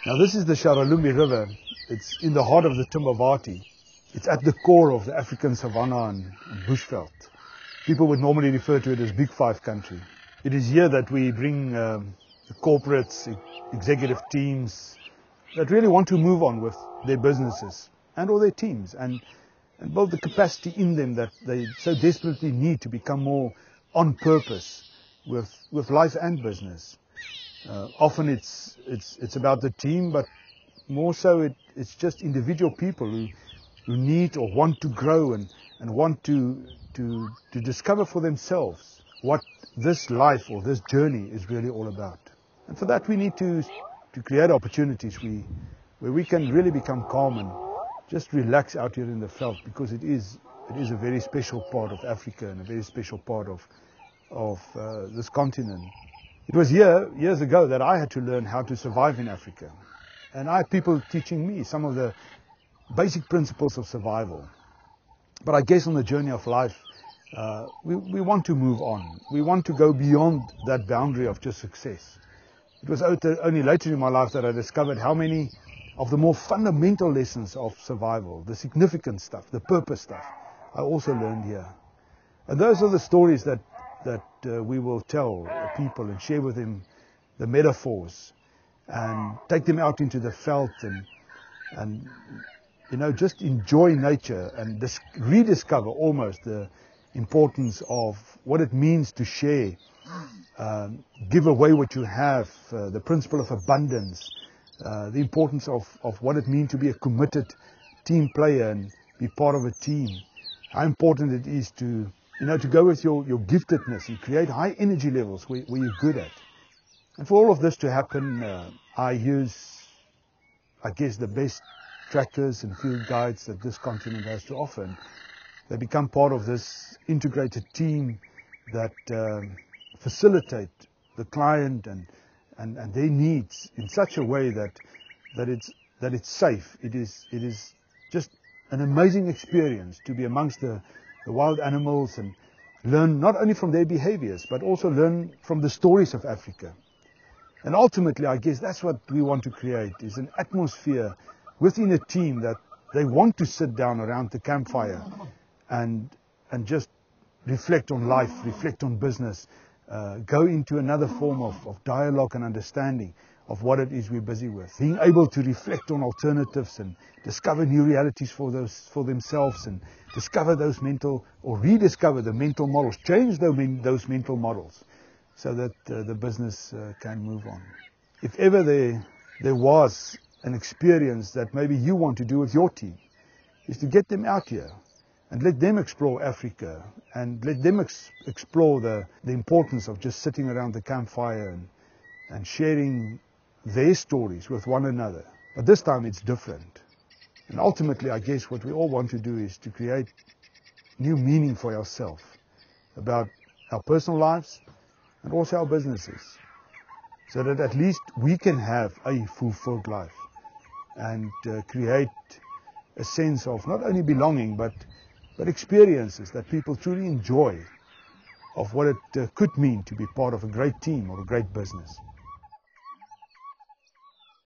Now this is the Sharalumbi River. It's in the heart of the Timbavati. It's at the core of the African savanna and bushveld. People would normally refer to it as Big Five country. It is here that we bring the corporates, executive teams that really want to move on with their businesses and or their teams and build the capacity in them that they so desperately need to become more on purpose with life and business. Often it's about the team, but more so it's just individual people who need or want to grow and want to discover for themselves what this life or this journey is really all about. And for that we need to create opportunities where we can really become calm and just relax out here in the veld, because it is a very special part of Africa and a very special part of this continent. It was years ago that I had to learn how to survive in Africa. And I had people teaching me some of the basic principles of survival. But I guess on the journey of life, we want to move on. We want to go beyond that boundary of just success. It was only later in my life that I discovered how many of the more fundamental lessons of survival, the significant stuff, the purpose stuff, I also learned here. And those are the stories that we will tell people and share with them the metaphors and take them out into the veld and just enjoy nature and rediscover almost the importance of what it means to share, give away what you have, the principle of abundance, the importance of what it means to be a committed team player and be part of a team, how important it is to go with your giftedness and create high energy levels where you're good at. And for all of this to happen, I use, I guess, the best trackers and field guides that this continent has to offer. And they become part of this integrated team that facilitate the client and their needs in such a way that it's safe. It is just an amazing experience to be amongst the wild animals and learn not only from their behaviors, but also learn from the stories of Africa. And ultimately, I guess that's what we want to create, is an atmosphere within a team that they want to sit down around the campfire and just reflect on life, reflect on business, go into another form of dialogue and understanding of what it is we're busy with. Being able to reflect on alternatives and discover new realities for themselves and discover those mental or rediscover the mental models, change those mental models so that the business can move on. If ever there was an experience that maybe you want to do with your team, is to get them out here and let them explore Africa and let them explore the importance of just sitting around the campfire and sharing their stories with one another. But this time it's different. And ultimately, I guess what we all want to do is to create new meaning for ourselves about our personal lives and also our businesses, so that at least we can have a fulfilled life and create a sense of not only belonging but experiences that people truly enjoy of what it could mean to be part of a great team or a great business.